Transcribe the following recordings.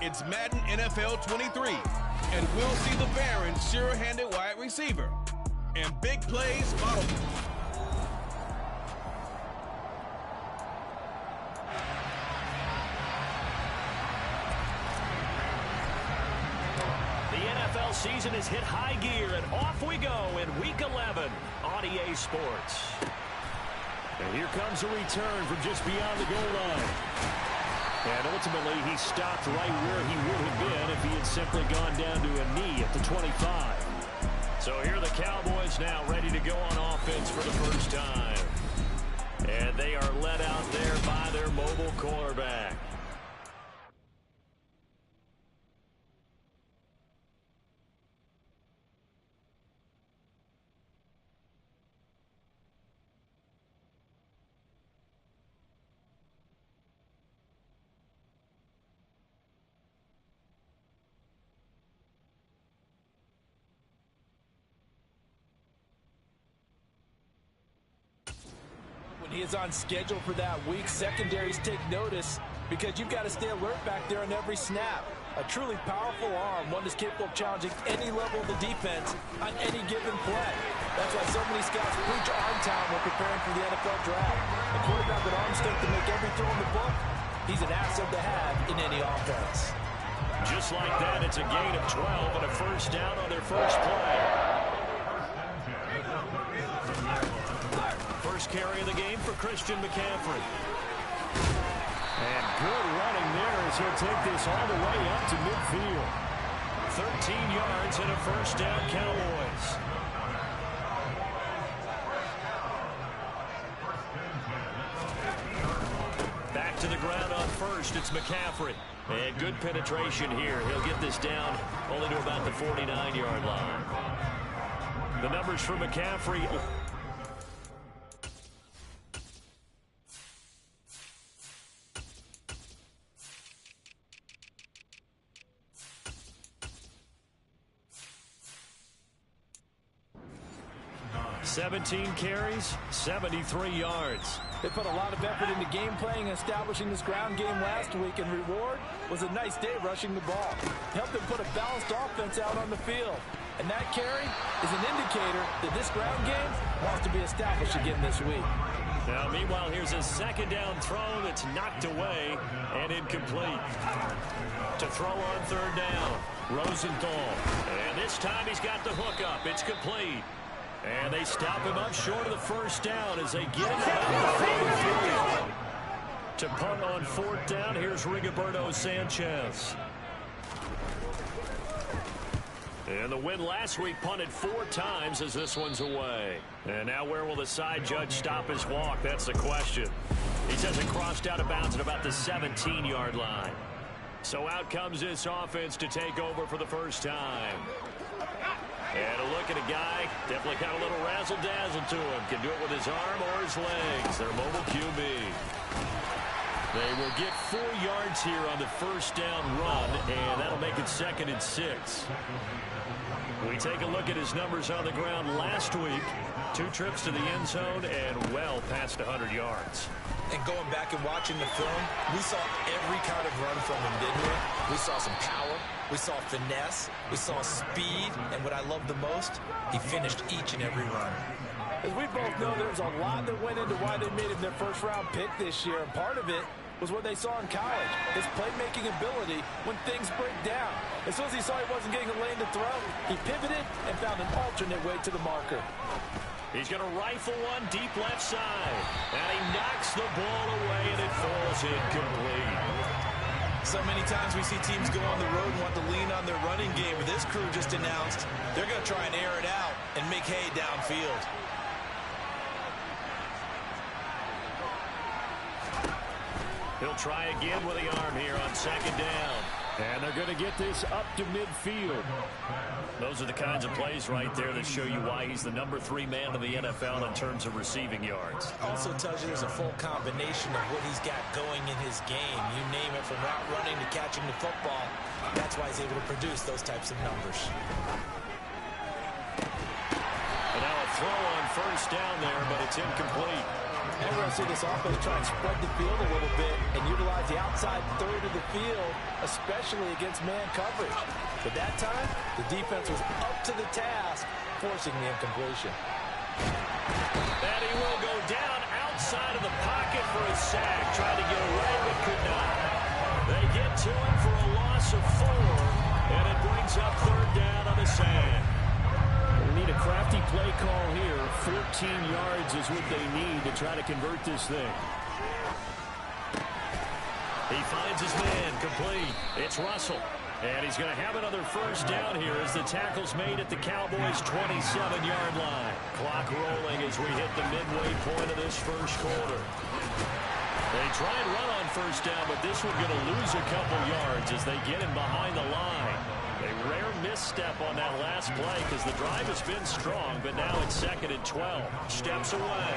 It's Madden NFL 23, and we'll see the Baron sure-handed wide receiver. And big plays follow. The NFL season has hit high gear, and off we go in Week 11 on EA Sports. And here comes a return from just beyond the goal line. And ultimately, he stopped right where he would have been if he had simply gone down to a knee at the 25. So here are the Cowboys now ready to go on offense for the first time. And they are led out there by their mobile quarterback. He is on schedule for that week. Secondaries take notice because you've got to stay alert back there on every snap. A truly powerful arm, one that's capable of challenging any level of the defense on any given play. That's why so many scouts preach arm talent when preparing for the NFL draft. A quarterback with arm strength to make every throw in the book, he's an asset to have in any offense. Just like that, it's a gain of 12 and a first down on their first play. First carry of the game for Christian McCaffrey. And good running there as he'll take this all the way up to midfield. 13 yards and a first down, Cowboys. Back to the ground on first, it's McCaffrey. And good penetration here. He'll get this down only to about the 49-yard line. The numbers for McCaffrey. 17 carries, 73 yards. They put a lot of effort into game playing and establishing this ground game last week, and reward was a nice day rushing the ball. Helped them put a balanced offense out on the field. And that carry is an indicator that this ground game wants to be established again this week. Now, meanwhile, here's a second down throw that's knocked away and incomplete. To throw on third down, Rosenthal. And this time he's got the hook up. It's complete. And they stop him up short of the first down as they get him out of the 43. To punt on fourth down, here's Rigoberto Sanchez. And the win last week punted 4 times as this one's away. And now where will the side judge stop his walk? That's the question. He says it crossed out of bounds at about the 17-yard line. So out comes this offense to take over for the first time. And a look at a guy, definitely got a little razzle-dazzle to him. Can do it with his arm or his legs. Their mobile QB. They will get 4 yards here on the first down run, and that'll make it 2nd and 6. We take a look at his numbers on the ground last week. 2 trips to the end zone and well past 100 yards. And going back and watching the film, we saw every kind of run from him, didn't we? We saw some power, we saw finesse, we saw speed, and what I love the most, he finished each and every run. As we both know, there's a lot that went into why they made him their first-round pick this year, and part of it was what they saw in college, his playmaking ability when things break down. As soon as he saw he wasn't getting a lane to throw, he pivoted and found an alternate way to the marker. He's going to rifle one deep left side. And he knocks the ball away, and it falls incomplete. So many times we see teams go on the road and want to lean on their running game. But this crew just announced they're going to try and air it out and make hay downfield. He'll try again with the arm here on second down. And they're going to get this up to midfield. Those are the kinds of plays right there that show you why he's the number 3 man in the NFL in terms of receiving yards. Also tells you there's a full combination of what he's got going in his game. You name it, from route running to catching the football. That's why he's able to produce those types of numbers. And now a throw on first down there, but it's incomplete. And we're going to see this offense try and spread the field a little bit and utilize the outside third of the field, especially against man coverage. But that time, the defense was up to the task, forcing the incompletion. And he will go down outside of the pocket for a sack. Tried to get away, but could not. They get to him for a loss of 4, and it brings up third down on the sack. They need a crafty play call here. 14 yards is what they need to try to convert this thing. He finds his man, complete. It's Russell. And he's going to have another first down here as the tackle's made at the Cowboys' 27-yard line. Clock rolling as we hit the midway point of this first quarter. They try and run on first down, but this one's going to lose a couple yards as they get him behind the line. A rare misstep on that last play because the drive has been strong, but now it's 2nd and 12. Steps away.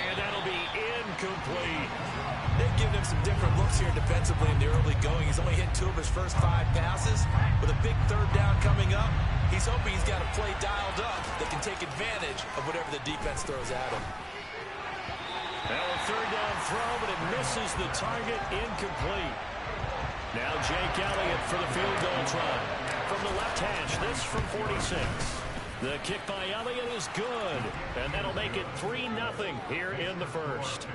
And that'll be incomplete. They've given him some different looks here defensively in the early going. He's only hit 2 of his first 5 passes. With a big third down coming up, he's hoping he's got a play dialed up that can take advantage of whatever the defense throws at him. Now a third down throw, but it misses the target, incomplete. Now Jake Elliott for the field goal try. From the left hash, this from 46. The kick by Elliott is good, and that'll make it 3-0 here in the first.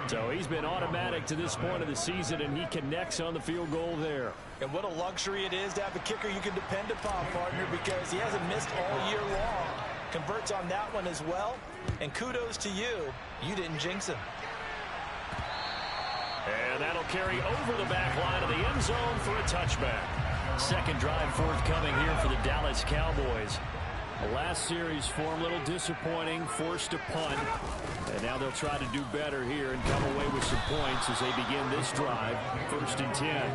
So he's been automatic to this point of the season, and he connects on the field goal there. And what a luxury it is to have a kicker you can depend upon, partner, because he hasn't missed all year long. Converts on that one as well, and kudos to you. You didn't jinx him. And that'll carry over the back line of the end zone for a touchback. Second drive forthcoming here for the Dallas Cowboys. The last series for him, a little disappointing, forced a punt. And now they'll try to do better here and come away with some points as they begin this drive. 1st and 10.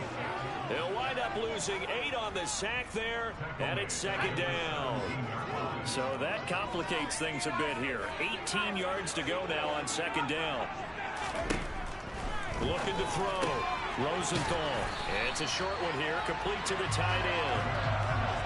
They'll wind up losing 8 on the sack there, and it's 2nd down. So that complicates things a bit here. 18 yards to go now on 2nd down. Looking to throw. Rosenthal. It's a short one here, complete to the tight end.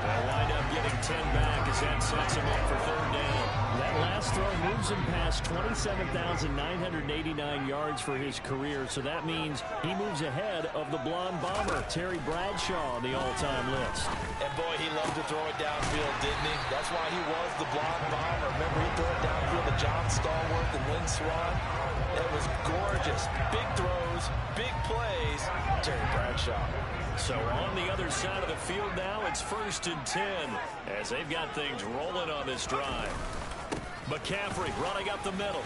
They'll wind up getting 10 back as that sets him up for 3rd down. That last throw moves him past 27,989 yards for his career, so that means he moves ahead of the blonde bomber, Terry Bradshaw, on the all-time list. And boy, he loved to throw it downfield, didn't he? That's why he was the blonde bomber. Remember, he threw it downfield to John Stallworth and Lynn Swann. It was gorgeous. Big throws, big plays. Terry Bradshaw. So on the other side of the field now, it's 1st and 10 as they've got things rolling on this drive. McCaffrey running up the middle.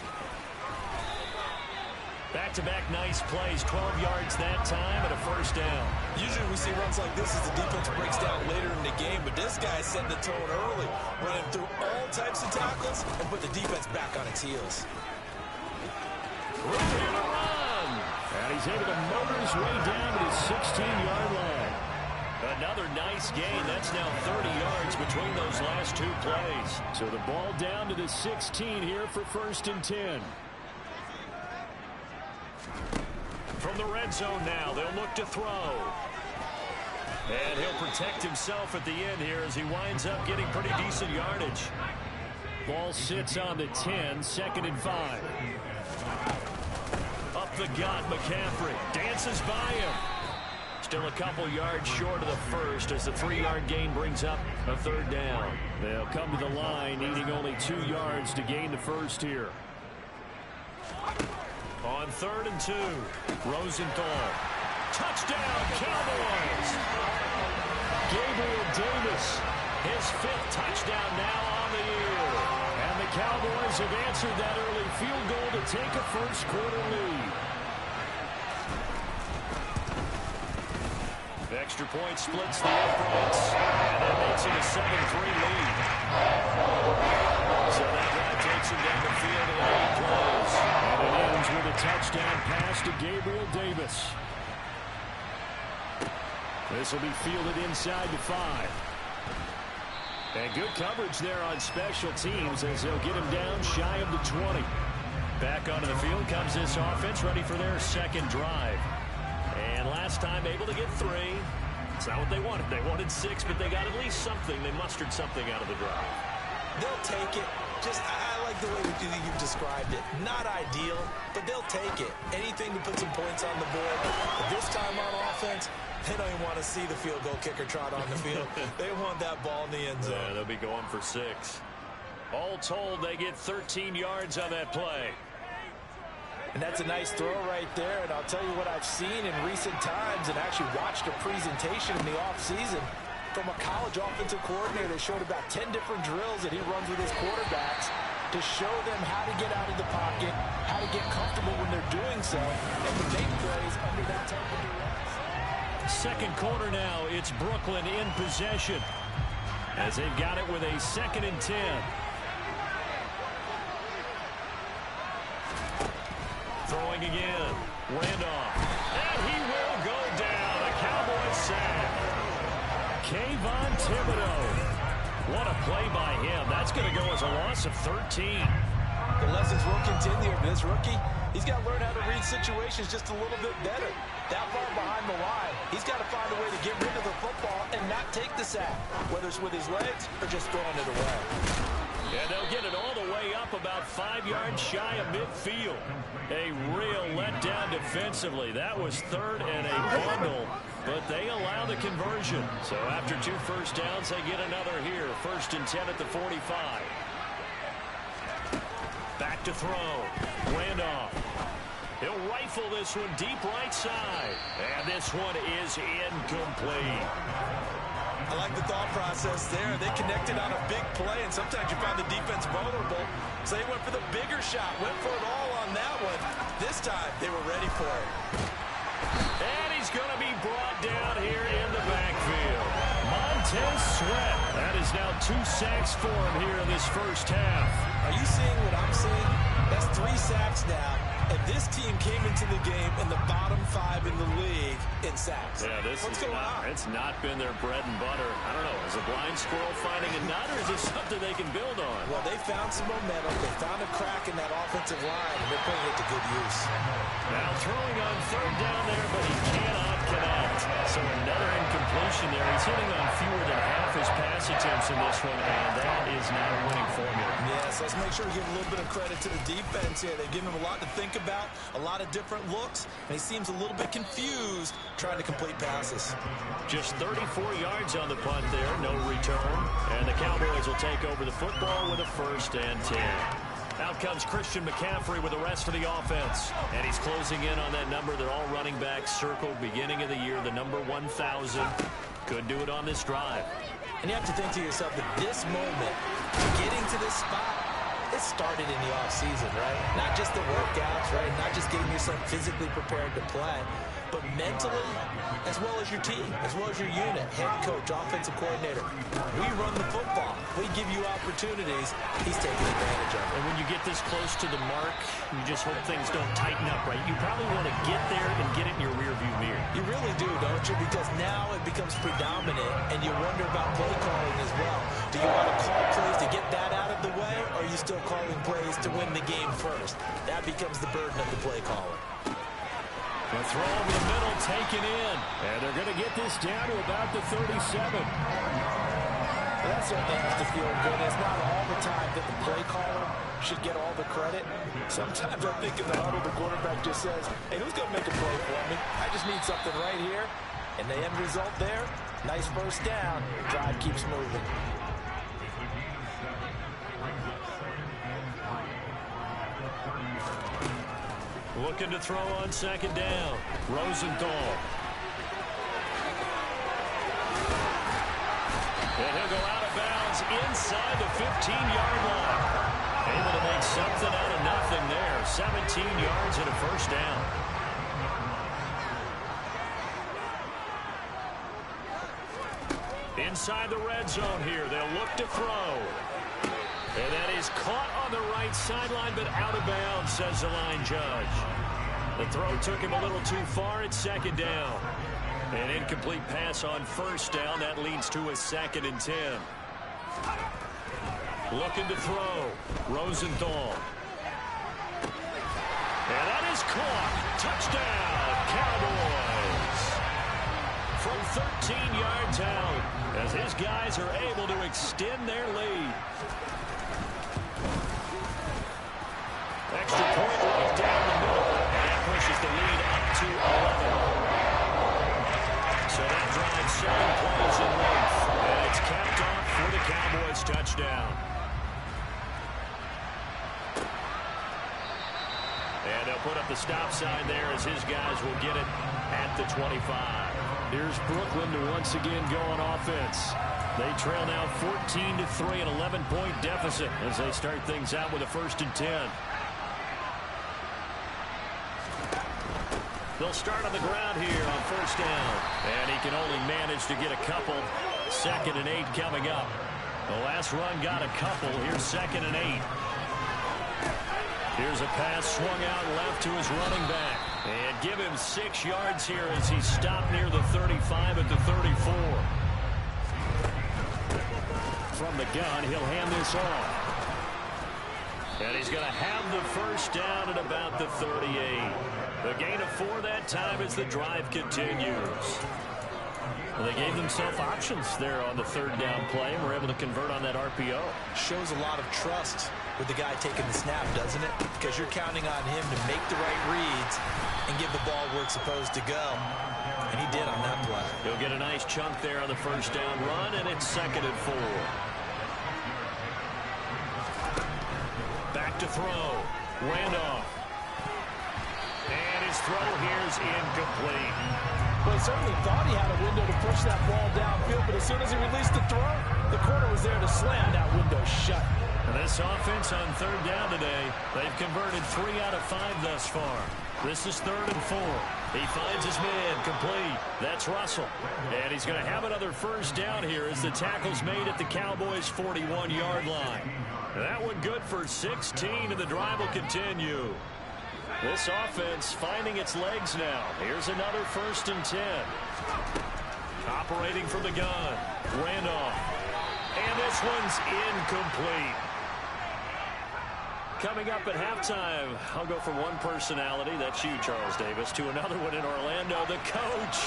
Back-to-back nice plays, 12 yards that time and a 1st down. Usually we see runs like this as the defense breaks down later in the game, but this guy set the tone early, running through all types of tackles and put the defense back on its heels. Ready to run. And he's able to motor his way down to his 16-yard line. Another nice gain. That's now 30 yards between those last 2 plays. So the ball down to the 16 here for 1st and 10. From the red zone now, they'll look to throw. And he'll protect himself at the end here as he winds up getting pretty decent yardage. Ball sits on the 10, 2nd and 5. Up the gut, McCaffrey dances by him. Still a couple yards short of the first as the 3-yard gain brings up a 3rd down. They'll come to the line needing only 2 yards to gain the first here. On 3rd and 2, Rosenthal. Touchdown, Cowboys! Gabriel Davis, his 5th touchdown now on the year. And the Cowboys have answered that early field goal to take a first quarter lead. Extra point splits the uprights, and that makes it a 7-3 lead. So that drive takes him down the field in 8 plays. And it ends with a touchdown pass to Gabriel Davis. This will be fielded inside the 5. And good coverage there on special teams as they'll get him down shy of the 20. Back onto the field comes this offense, ready for their 2nd drive. And last time able to get 3. It's not what they wanted. They wanted 6, but they got at least something. They mustered something out of the drive. They'll take it. I like like the way that you've described it. Not ideal, but they'll take it. Anything to put some points on the board. But this time on offense, they don't even want to see the field goal kicker trot on the field. They want that ball in the end zone. Yeah, they'll be going for 6. All told, they get 13 yards on that play. And that's a nice throw right there. And I'll tell you what I've seen in recent times and actually watched a presentation in the offseason from a college offensive coordinator that showed about 10 different drills that he runs with his quarterbacks to show them how to get out of the pocket, how to get comfortable when they're doing so, and to make plays under that type of duress. Second quarter now, it's Brooklyn in possession as they've got it with a 2nd and 10. Throwing again. Randolph. And he will go down. A Cowboys sack. Kayvon Thibodeau. What a play by him. That's going to go as a loss of 13. The lessons will continue. This rookie, he's got to learn how to read situations just a little bit better. That far behind the line, he's got to find a way to get rid of the football and not take the sack, whether it's with his legs or just throwing it away. And they'll get it all the way up about 5 yards shy of midfield. A real letdown defensively. That was 3rd and a bundle, but they allow the conversion. So after 2 first downs, they get another here. 1st and 10 at the 45. Back to throw. Randolph. He'll rifle this one deep right side. And this one is incomplete. I like the thought process there. They connected on a big play, and sometimes you find the defense vulnerable. So they went for the bigger shot, went for it all on that one. This time, they were ready for it. And he's going to be brought down here in the backfield. Montez Sweat. That is now 2 sacks for him here in this first half. Are you seeing what I'm seeing? That's 3 sacks now. And this team came into the game in the bottom 5 in the league in sacks. Yeah, What's going on? It's not been their bread and butter. I don't know. Is a blind squirrel finding a nut, or is it something they can build on? Well, they found some momentum. They found a crack in that offensive line, and they're putting it to good use. Now throwing on 3rd down there, but he cannot connect. So another incompletion there. He's hitting on fewer than half his pass attempts in this one, and that is not a winning formula. Yes, let's make sure we give a little bit of credit to the defense here. They've given him a lot to think about, a lot of different looks, and he seems a little bit confused trying to complete passes. Just 34 yards on the punt there, no return. And the Cowboys will take over the football with a 1st and 10. Out comes Christian McCaffrey with the rest of the offense. And he's closing in on that number. They're all running backs circled beginning of the year, the number 1,000. Could do it on this drive. And you have to think to yourself that this moment, getting to this spot, it started in the offseason, right? Not just the workouts, right? Not just getting yourself physically prepared to play, but mentally, as well as your team, as well as your unit, head coach, offensive coordinator. We run the football. We give you opportunities. He's taking advantage of it. And when you get this close to the mark, you just hope things don't tighten up, right? You probably want to get there and get it in your rearview mirror. You really do, don't you? Because now it becomes predominant, and you wonder about play calling as well. Do you want to call plays to get that out of the way, or are you still calling plays to win the game first? That becomes the burden of the play caller. The throw over the middle taken in. And they're going to get this down to about the 37. Well, that certainly has to feel good. It's not all the time that the play caller should get all the credit. Sometimes I think in the huddle, the quarterback just says, hey, who's going to make a play for me? I just need something right here. And the end result there, nice 1st down. Drive keeps moving. Looking to throw on 2nd down. Rosenthal. And he'll go out of bounds inside the 15-yard line. Able to make something out of nothing there. 17 yards and a 1st down. Inside the red zone here. They'll look to throw. And that is caught on the right sideline, but out of bounds, says the line judge. The throw took him a little too far. It's 2nd down. An incomplete pass on 1st down. That leads to a 2nd and 10. Looking to throw. Rosenthal. And that is caught. Touchdown, Cowboys. From 13 yards out, as his guys are able to extend their lead. raise the lead up to 11. So that drives 7 plays in length. And it's capped off for the Cowboys touchdown. And they'll put up the stop sign there as his guys will get it at the 25. Here's Brooklyn to once again go on offense. They trail now 14-3, an 11-point deficit as they start things out with a 1st and 10. They'll start on the ground here on 1st down. And he can only manage to get a couple. 2nd and 8 coming up. The last run got a couple. Here's 2nd and 8. Here's a pass swung out left to his running back. And give him 6 yards here as he stopped near the 35 at the 34. From the gun, he'll hand this off. And he's going to have the 1st down at about the 38. The gain of 4 that time as the drive continues. Well, they gave themselves options there on the 3rd down play and were able to convert on that RPO. Shows a lot of trust with the guy taking the snap, doesn't it? Because you're counting on him to make the right reads and give the ball where it's supposed to go. And he did on that play. He'll get a nice chunk there on the 1st down run, and it's 2nd and 4. Back to throw. Randolph. And his throw here is incomplete. Well, he certainly thought he had a window to push that ball downfield, but as soon as he released the throw, the corner was there to slam that window shut. And this offense on 3rd down today, they've converted 3 out of 5 thus far. This is 3rd and 4. He finds his man complete. That's Russell. And he's going to have another 1st down here as the tackle's made at the Cowboys' 41-yard line. That one good for 16, and the drive will continue. This offense finding its legs now. Here's another 1st and 10. Operating from the gun. Randolph. And this one's incomplete. Coming up at halftime, I'll go from one personality, that's you, Charles Davis, to another one in Orlando, the coach.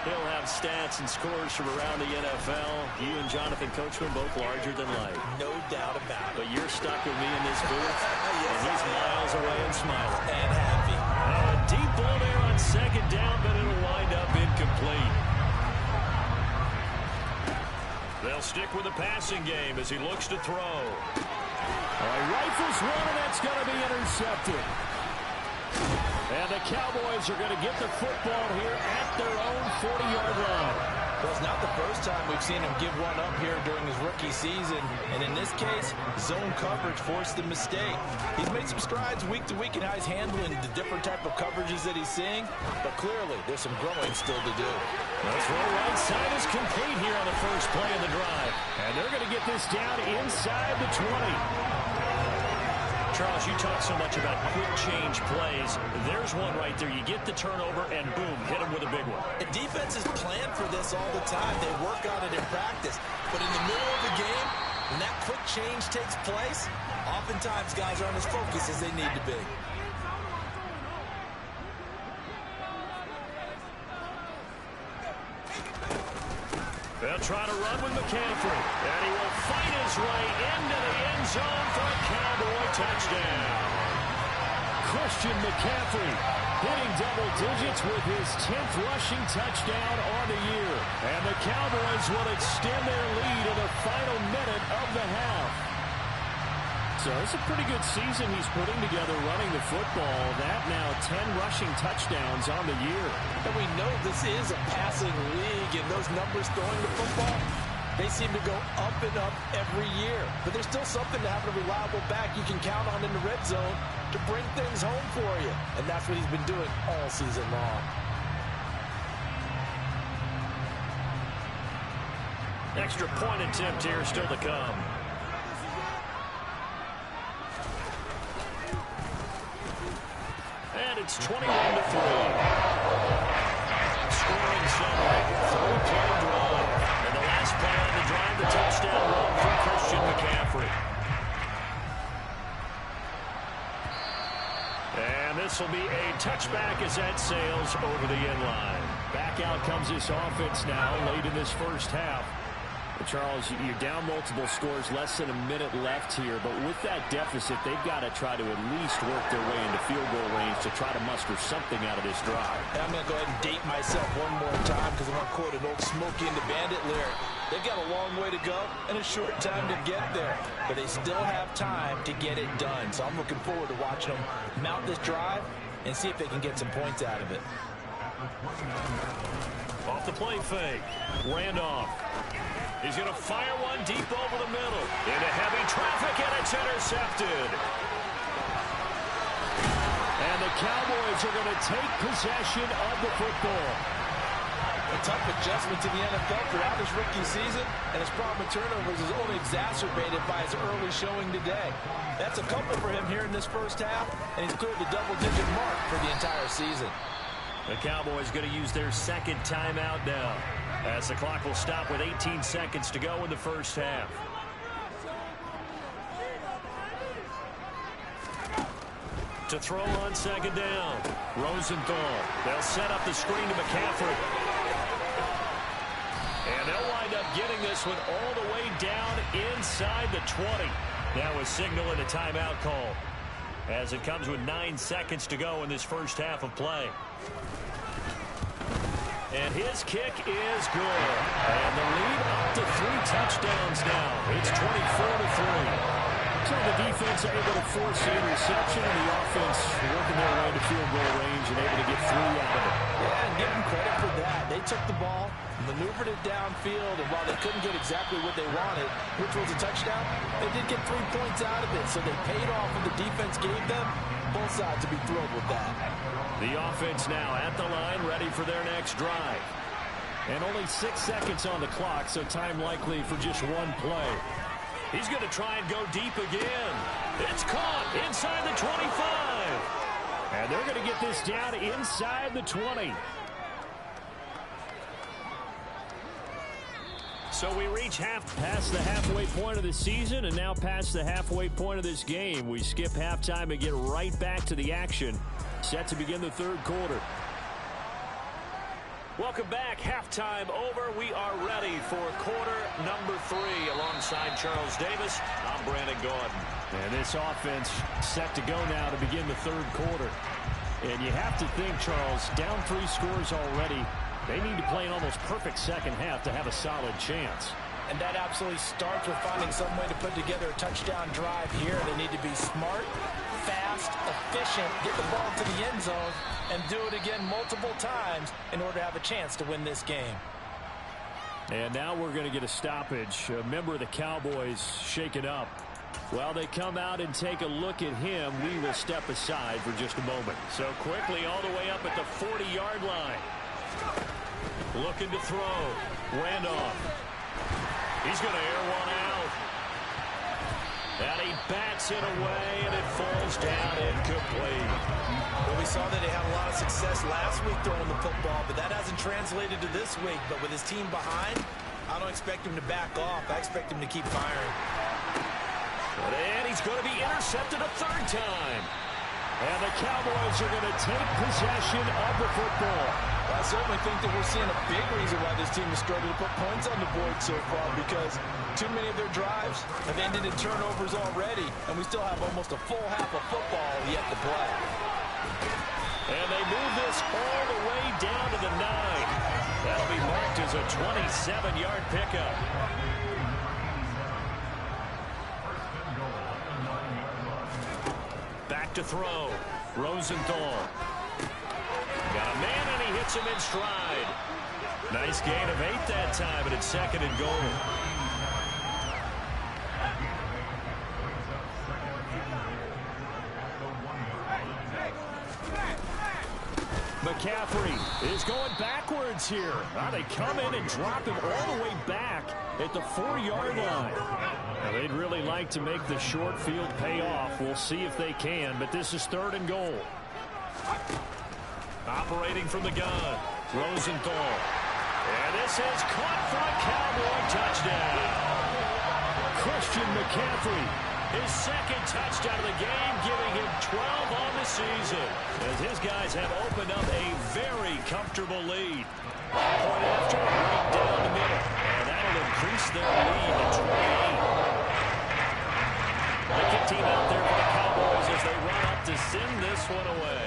He'll have stats and scores from around the NFL. You and Jonathan Coachman both larger than life. No doubt about it. But you're stuck with me in this booth, and he's miles away and smiling. And happy. A deep ball there on 2nd down, but it'll wind up incomplete. They'll stick with the passing game as he looks to throw. Rifles one, and that's going to be intercepted. And the Cowboys are going to get the football here at their own 40-yard line. Well, it's not the first time we've seen him give one up here during his rookie season. And in this case, zone coverage forced the mistake. He's made some strides week to week in how he's handling the different type of coverages that he's seeing. But clearly, there's some growing still to do. The throw right side is complete here on the first play of the drive. And they're going to get this down inside the 20. Charles, you talk so much about quick change plays. There's one right there. You get the turnover, and boom, hit him with a big one. And defenses plan for this all the time. They work on it in practice. But in the middle of the game, when that quick change takes place, oftentimes guys aren't as focused as they need to be. They'll try to run with McCaffrey. And he will fight his way into the end zone for a Cowboy touchdown. Christian McCaffrey hitting double digits with his 10th rushing touchdown on the year. And the Cowboys will extend their lead in the final minute of the half. So it's a pretty good season he's putting together running the football. That now 10 rushing touchdowns on the year. And we know this is a passing league, and those numbers throwing the football, they seem to go up and up every year. But there's still something to have a reliable back you can count on in the red zone to bring things home for you. And that's what he's been doing all season long. Extra point attempt here still to come. And it's 21-3. Scoring summary. 3-play drive. And the last play on the drive, the touchdown run for Christian McCaffrey. And this will be a touchback as that sails over the end line. Back out comes this offense now late in this first half. Charles, you're down multiple scores, less than a minute left here, but with that deficit, they've got to try to at least work their way into field goal range to try to muster something out of this drive. And I'm going to go ahead and date myself one more time because I want to quote an old Smokey and the Bandit lyric. They've got a long way to go and a short time to get there, but they still have time to get it done. So I'm looking forward to watching them mount this drive and see if they can get some points out of it. Off the play fake. Randolph. He's going to fire one deep over the middle. Into heavy traffic, and it's intercepted. And the Cowboys are going to take possession of the football. A tough adjustment to the NFL throughout his rookie season, and his problem with turnovers is only exacerbated by his early showing today. That's a couple for him here in this first half, and he's cleared the double-digit mark for the entire season. The Cowboys going to use their second timeout now, as the clock will stop with 18 seconds to go in the first half. To throw on second down, Rosenthal. They'll set up the screen to McCaffrey. And they'll wind up getting this one all the way down inside the 20. Now a signal and a timeout call, as it comes with 9 seconds to go in this first half of play. And his kick is good. And the lead up to 3 touchdowns now. It's 24-3. So the defense able to force the interception, and the offense working their way to field goal range and able to get 3 out of it. Yeah, and give them credit for that. They took the ball, maneuvered it downfield, and while they couldn't get exactly what they wanted, which was a touchdown, they did get 3 points out of it. So they paid off what the defense gave them. Both sides to be thrilled with that. The offense now at the line, ready for their next drive. And only 6 seconds on the clock, so time likely for just one play. He's going to try and go deep again. It's caught inside the 25. And they're going to get this down inside the 20. So we reach past the halfway point of the season, and now past the halfway point of this game. We skip halftime and get right back to the action. Set to begin the third quarter. Welcome back. Halftime over. We are ready for quarter number 3. Alongside Charles Davis, I'm Brandon Gordon. And this offense set to go now to begin the third quarter. And you have to think, Charles, down 3 scores already. They need to play an almost perfect second half to have a solid chance. And that absolutely starts with finding some way to put together a touchdown drive here. They need to be smart, fast, efficient, get the ball to the end zone, and do it again multiple times in order to have a chance to win this game. And now we're going to get a stoppage. A member of the Cowboys shaken up. While they come out and take a look at him, we will step aside for just a moment. So quickly all the way up at the 40-yard line. Looking to throw. Randolph. He's going to air one out. And he bats it away, and it falls down incomplete. Well, we saw that they had a lot of success last week throwing the football, but that hasn't translated to this week. But with his team behind, I don't expect him to back off. I expect him to keep firing. And he's going to be intercepted a 3rd time. And the Cowboys are going to take possession of the football. I certainly think that we're seeing a big reason why this team has struggled to put points on the board so far, because too many of their drives have ended in turnovers already, and we still have almost a full half of football yet to play. And they move this all the way down to the 9. That'll be marked as a 27-yard pickup. Back to throw. Rosenthal. Got a man, and he hits him in stride. Nice gain of 8 that time, and it's 2nd and goal. McCaffrey is going backwards here. Now they come in and drop him all the way back at the 4-yard line. Now they'd really like to make the short field pay off. We'll see if they can, but this is 3rd and goal. Operating from the gun, Rosenthal. And this is caught for a Cowboy touchdown. Christian McCaffrey. His 2nd touchdown of the game, giving him 12 on the season, as his guys have opened up a very comfortable lead. Point after, right down the middle. And that'll to increase their lead to 28. The kick team out there for the Cowboys as they run up to send this one away.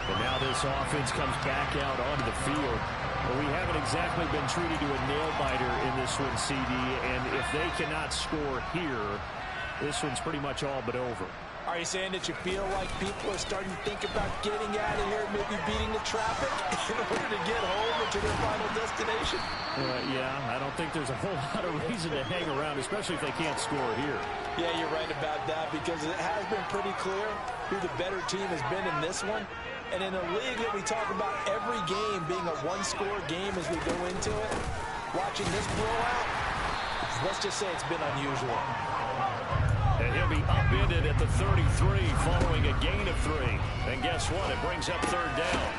And now this offense comes back out onto the field. But we haven't exactly been treated to a nail-biter in this one, CD. And if they cannot score here, this one's pretty much all but over. Are you saying that you feel like people are starting to think about getting out of here, maybe beating the traffic in order to get home or to their final destination? Yeah, I don't think there's a whole lot of reason to hang around, especially if they can't score here. Yeah, you're right about that because it has been pretty clear who the better team has been in this one. And in a league that we talk about every game being a one-score game as we go into it, watching this blowout, let's just say it's been unusual. And he'll be upended at the 33 following a gain of 3. And guess what? It brings up third down.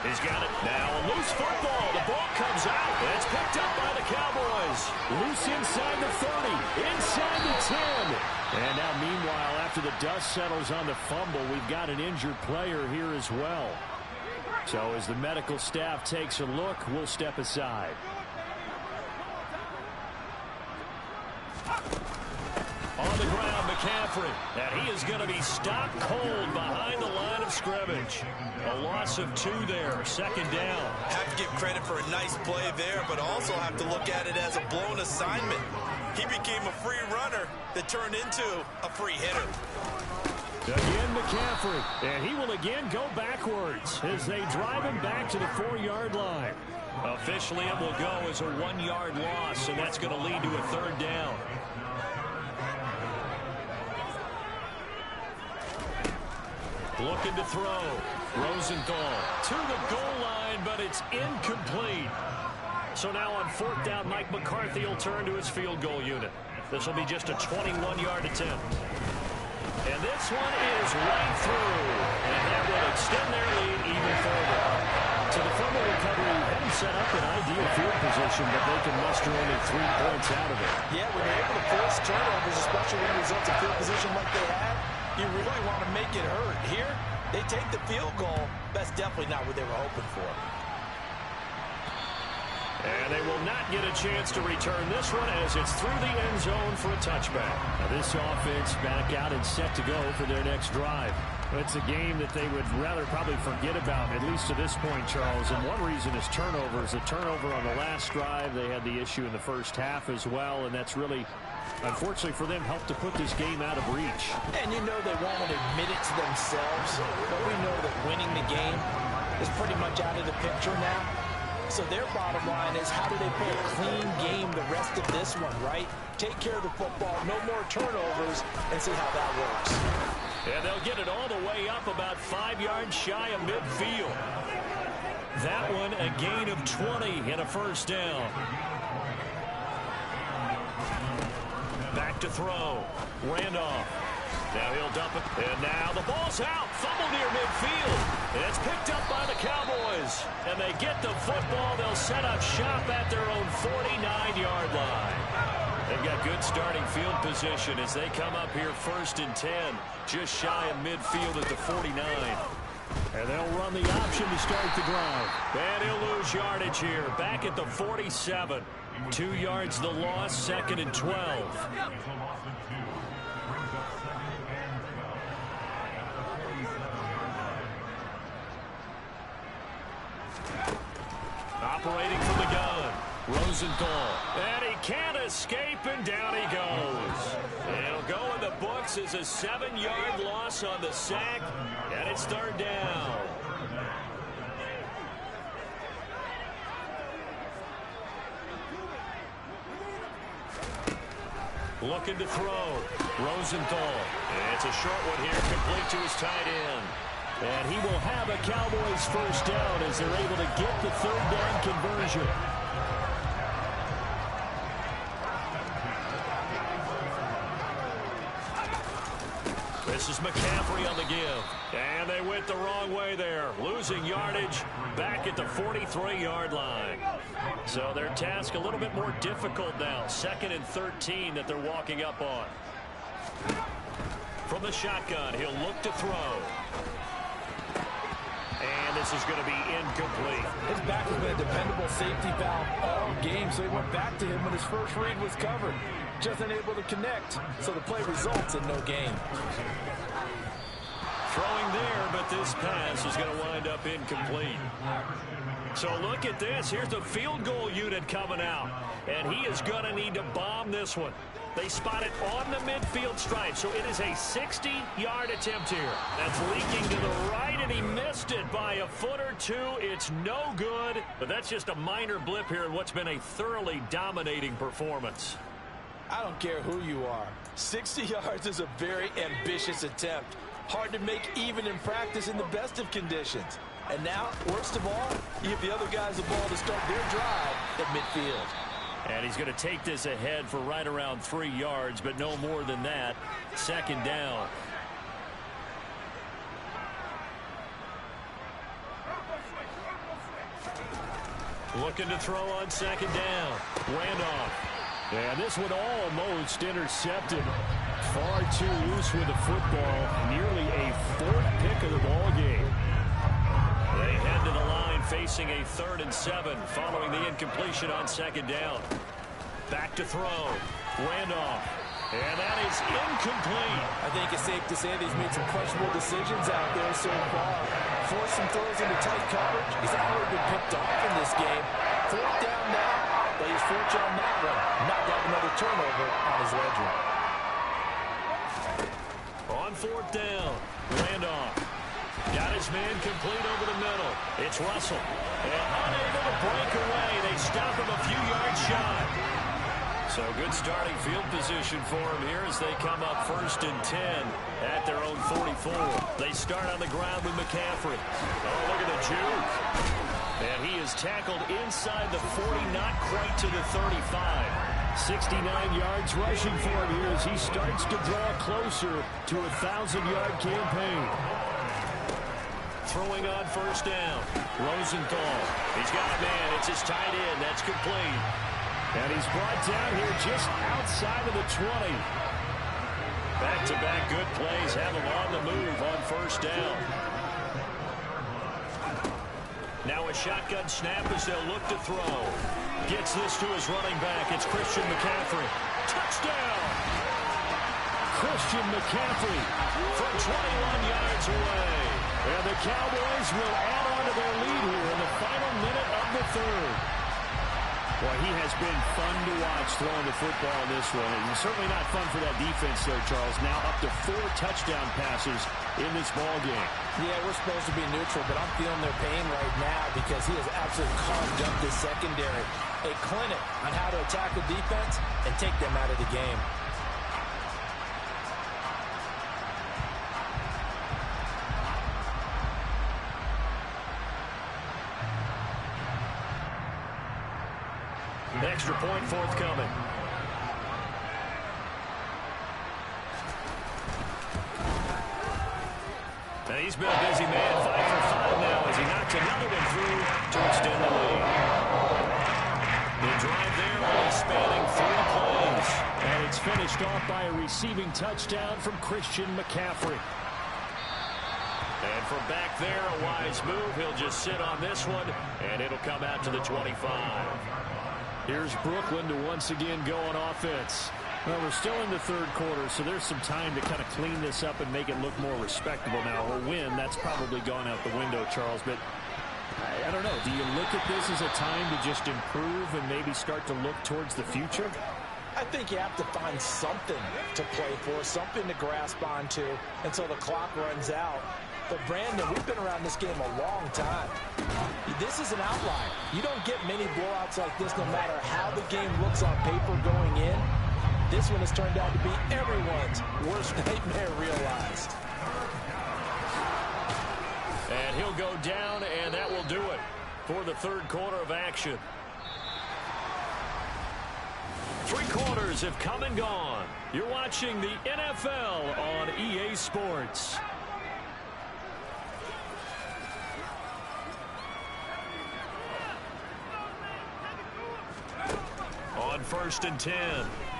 He's got it. Now a loose football. The ball comes out. And it's picked up by the Cowboys. Loose inside the 30. Inside the 10. And now meanwhile, after the dust settles on the fumble, we've got an injured player here as well. So as the medical staff takes a look, we'll step aside. On the ground, McCaffrey. And he is going to be stopped cold behind the line of scrimmage. A loss of 2 there. Second down. Have to give credit for a nice play there, but also have to look at it as a blown assignment. He became a free runner that turned into a free hitter. Again, McCaffrey. And he will again go backwards as they drive him back to the 4-yard line. Officially, it will go as a 1-yard loss, and that's going to lead to a third down. Looking to throw. Rosenthal to the goal line, but it's incomplete. So now on 4th down, Mike McCarthy will turn to his field goal unit. This will be just a 21-yard attempt. And this one is right through. And that will extend their lead even further. So the fumble recovery hadn't set up an ideal field position, but they can muster only 3 points out of it. Yeah, when you're able to force turnovers, especially when it results in field position like they had, you really want to make it hurt. Here, they take the field goal. That's definitely not what they were hoping for. And they will not get a chance to return this one as it's through the end zone for a touchback. Now this offense back out and set to go for their next drive. It's a game that they would rather probably forget about, at least to this point, Charles. And one reason is turnovers. A turnover on the last drive. They had the issue in the first half as well, and that's really, unfortunately for them, helped to put this game out of reach. And you know they won't admit it to themselves, but we know that winning the game is pretty much out of the picture now. So their bottom line is, how do they play a clean game the rest of this one, right? Take care of the football, no more turnovers, and see how that works. And they'll get it all the way up about 5 yards shy of midfield. That one a gain of 20 and a first down. Back to throw. Randolph. Now he'll dump it. And now the ball's out. Fumble near midfield. And it's picked up by the Cowboys. And they get the football. They'll set up shop at their own 49-yard line. They've got good starting field position as they come up here 1st and 10. Just shy of midfield at the 49. And they'll run the option to start the drive. And he'll lose yardage here. Back at the 47. 2 yards the loss, 2nd and 12. Operating from the gun. Rosenthal. And he can't escape, and down he goes. And it'll go in the books as a 7-yard loss on the sack. And it's 3rd down. Looking to throw. Rosenthal. And it's a short one here, complete to his tight end. And he will have a Cowboys first down as they're able to get the 3rd down conversion. This is McCaffrey on the give. And they went the wrong way there. Losing yardage back at the 43-yard line. So their task a little bit more difficult now. 2nd and 13 that they're walking up on. From the shotgun, he'll look to throw. And this is going to be incomplete. His back has been a dependable safety valve all game, so he went back to him when his first read was covered. Just unable to connect, so the play results in no gain. Throwing there, but this pass is going to wind up incomplete. So look at this. Here's the field goal unit coming out. And he is going to need to bomb this one. They spot it on the midfield stripe, so it is a 60-yard attempt here. That's leaking to the right, and he missed it by a foot or two. It's no good, but that's just a minor blip here in what's been a thoroughly dominating performance. I don't care who you are. 60 yards is a very ambitious attempt. Hard to make even in practice in the best of conditions. And now, worst of all, you give the other guys the ball to start their drive at midfield. And he's going to take this ahead for right around 3 yards, but no more than that. Second down. Looking to throw on second down. Randolph. Yeah, this one almost intercepted. Far too loose with the football. Nearly a fourth pick of the ball game. They head to the line facing a 3rd and 7 following the incompletion on second down. Back to throw. Randolph. And that is incomplete. I think it's safe to say that he's made some questionable decisions out there so far. Forced some throws into tight coverage. He's already been picked off in this game. 4th down now, but he's fortunate on that one. Not got another turnover on his ledger. On 4th down, Randolph. Got his man complete over the middle. It's Russell. And unable to break away. They stop him a few yards shy. So good starting field position for him here as they come up 1st and 10 at their own 44. They start on the ground with McCaffrey. Oh, look at the juke. And he is tackled inside the 40, not quite to the 35. 69 yards rushing for him here as he starts to draw closer to a 1,000-yard campaign. Throwing on 1st down. Rosenthal. He's got a man. It's his tight end. That's complete. And he's brought down here just outside of the 20. Back-to-back good plays have him on the move on 1st down. Now a shotgun snap as they'll look to throw. Gets this to his running back. It's Christian McCaffrey. Touchdown! Christian McCaffrey from 21 yards away. And the Cowboys will add on to their lead here in the final minute of the 3rd. Well, he has been fun to watch throwing the football in this one. And certainly not fun for that defense, though, Charles. Now up to 4 touchdown passes in this ball game. Yeah, we're supposed to be neutral, but I'm feeling their pain right now because he has absolutely carved up this secondary. A clinic on how to attack the defense and take them out of the game. Extra point forthcoming. And he's been a busy man, 5 for 5 now as he knocks another one through to extend the lead. The drive there only spanning 3 plays. And it's finished off by a receiving touchdown from Christian McCaffrey. And from back there, a wise move. He'll just sit on this one, and it'll come out to the 25. Here's Brooklyn to once again go on offense. Well, we're still in the 3rd quarter, so there's some time to kind of clean this up and make it look more respectable now. A win, that's probably gone out the window, Charles, but I don't know. Do you look at this as a time to just improve and maybe start to look towards the future? I think you have to find something to play for, something to grasp onto until the clock runs out. But, Brandon, we've been around this game a long time. This is an outlier. You don't get many blowouts like this no matter how the game looks on paper going in. This one has turned out to be everyone's worst nightmare realized. And he'll go down, and that will do it for the 3rd quarter of action. 3 quarters have come and gone. You're watching the NFL on EA Sports. On 1st and 10,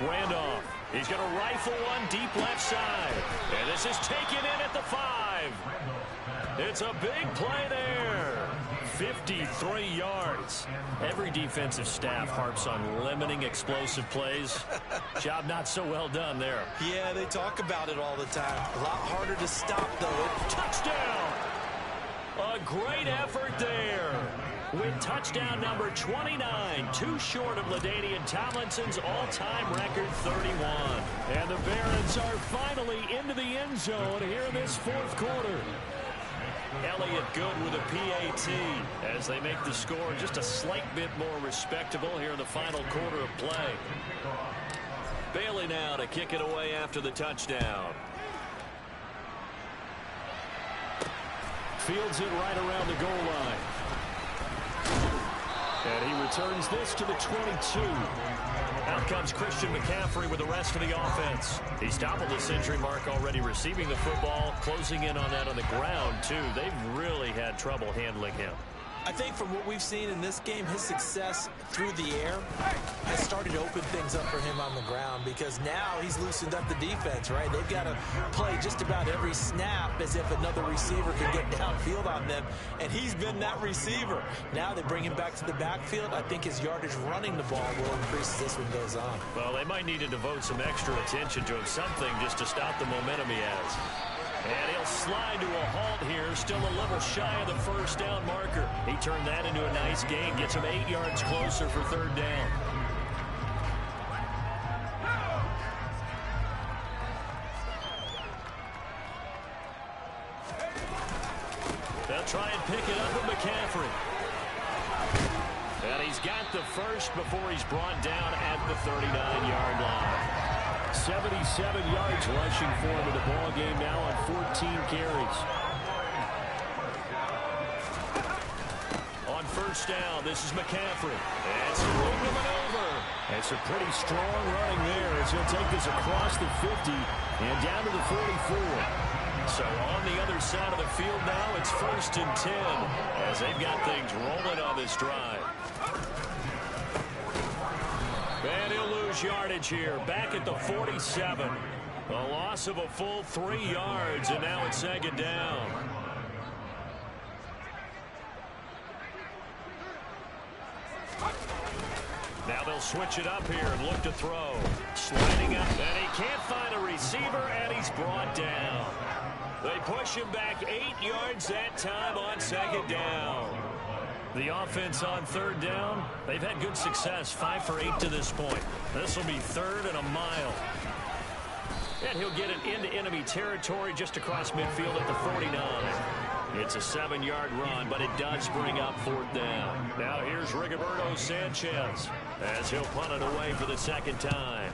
Randolph. He's going to rifle one deep left side. And this is taken in at the 5. It's a big play there. 53 yards. Every defensive staff harps on limiting explosive plays. Job not so well done there. Yeah, they talk about it all the time. A lot harder to stop, though. Touchdown! A great effort there. With touchdown number 29, too short of LaDainian Tomlinson's all-time record 31. And the Barons are finally into the end zone here in this fourth quarter. Elliott good with a PAT as they make the score just a slight bit more respectable here in the final quarter of play. Bailey now to kick it away after the touchdown. Fields it right around the goal line. And he returns this to the 22. Out comes Christian McCaffrey with the rest of the offense. He's toppled the century mark already receiving the football, closing in on that on the ground, too. They've really had trouble handling him. I think from what we've seen in this game, his success through the air has started to open things up for him on the ground because now he's loosened up the defense, right? They've got to play just about every snap as if another receiver can get downfield on them, and he's been that receiver. Now they bring him back to the backfield. I think his yardage running the ball will increase as this one goes on. Well, they might need to devote some extra attention to him, something just to stop the momentum he has. And he'll slide to a halt here, still a little shy of the first down marker. He turned that into a nice gain, gets him 8 yards closer for third down. They'll try and pick it up with McCaffrey. And he's got the first before he's brought down at the 39-yard line. 77 yards rushing for him in the ball game now on 14 carries. On first down, this is McCaffrey. And some room to maneuver. That's a pretty strong running there as he'll take this across the 50 and down to the 44. So on the other side of the field now, it's 1st and 10 as they've got things rolling on this drive. And he'll lose yardage here, back at the 47. A loss of a full 3 yards, and now it's 2nd down. Now they'll switch it up here and look to throw. Sliding up, and he can't find a receiver, and he's brought down. They push him back 8 yards that time on 2nd down. The offense on 3rd down, they've had good success, 5 for 8 to this point. This will be 3rd and a mile. And he'll get it into enemy territory just across midfield at the 49. It's a 7-yard run, but it does bring up 4th down. Now here's Rigoberto Sanchez as he'll punt it away for the 2nd time.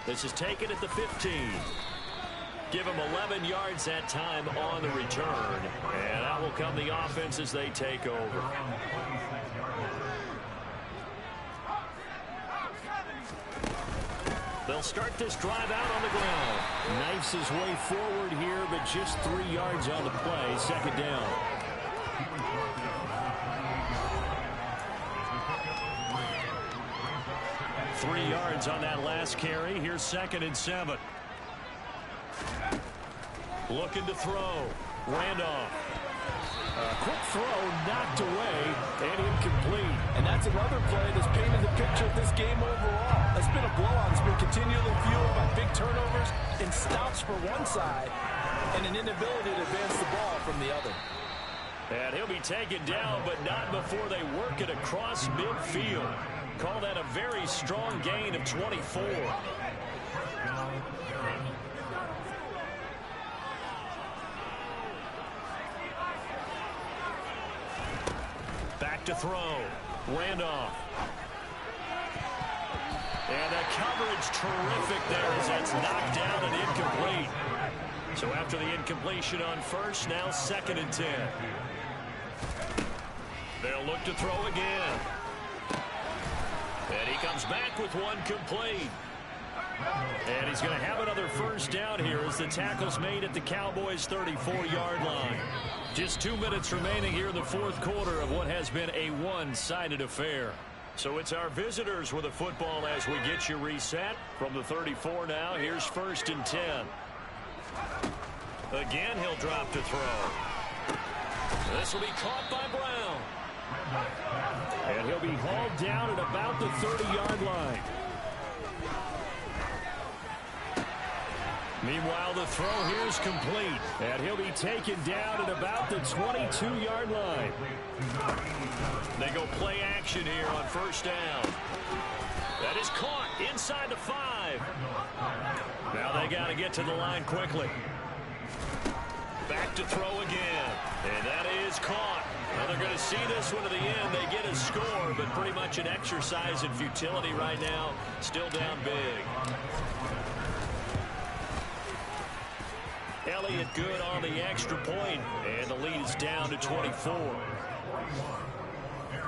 This is taken at the 15. Give him 11 yards that time on the return. And out will come the offense as they take over. They'll start this drive out on the ground. Knifes his way forward here, but just 3 yards on the play. 2nd down. Three yards on that last carry. Here's 2nd and 7. Looking to throw. Randolph. Quick throw knocked away and incomplete. And that's another play that's painted the picture of this game overall. It's been a blowout. It's been continually fueled by big turnovers and stops for one side and an inability to advance the ball from the other. And he'll be taken down, but not before they work it across midfield. Call that a very strong gain of 24. Back to throw. Randolph. And the coverage terrific there as that's knocked down and incomplete. So after the incompletion on first, now 2nd and 10. They'll look to throw again. And he comes back with one complete. And he's going to have another first down here as the tackle's made at the Cowboys' 34-yard line. Just 2 minutes remaining here in the fourth quarter of what has been a one-sided affair. So it's our visitors with the football as we get you reset. From the 34 now, here's 1st and 10. Again, he'll drop to throw. This will be caught by Brown. And he'll be hauled down at about the 30-yard line. Meanwhile, the throw here is complete. And he'll be taken down at about the 22-yard line. They go play action here on first down. That is caught inside the 5. Now they got to get to the line quickly. Back to throw again. And that is caught. Now they're going to see this one to the end. They get a score, but pretty much an exercise in futility right now. Still down big. Elliott good on the extra point, and the lead is down to 24.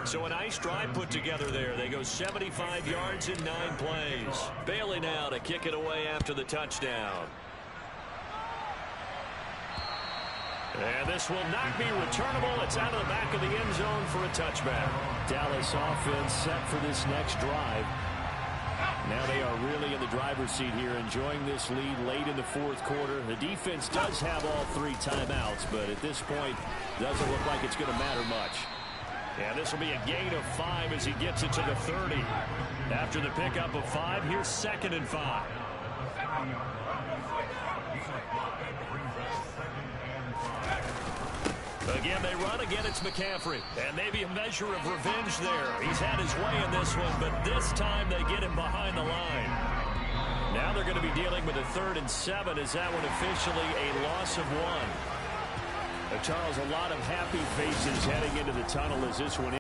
So a nice drive put together there. They go 75 yards in 9 plays. Bailey now to kick it away after the touchdown. And this will not be returnable. It's out of the back of the end zone for a touchback. Dallas offense set for this next drive. Now they are really in the driver's seat here, enjoying this lead late in the fourth quarter. The defense does have all 3 timeouts, but at this point, doesn't look like it's going to matter much. Yeah, this will be a gain of 5 as he gets it to the 30. After the pickup of 5, here's 2nd and 5. Again, they run. Again, it's McCaffrey. And maybe a measure of revenge there. He's had his way in this one, but this time they get him behind the line. Now they're going to be dealing with a 3rd and 7. Is that one officially a loss of 1? Charles, a lot of happy faces heading into the tunnel as this one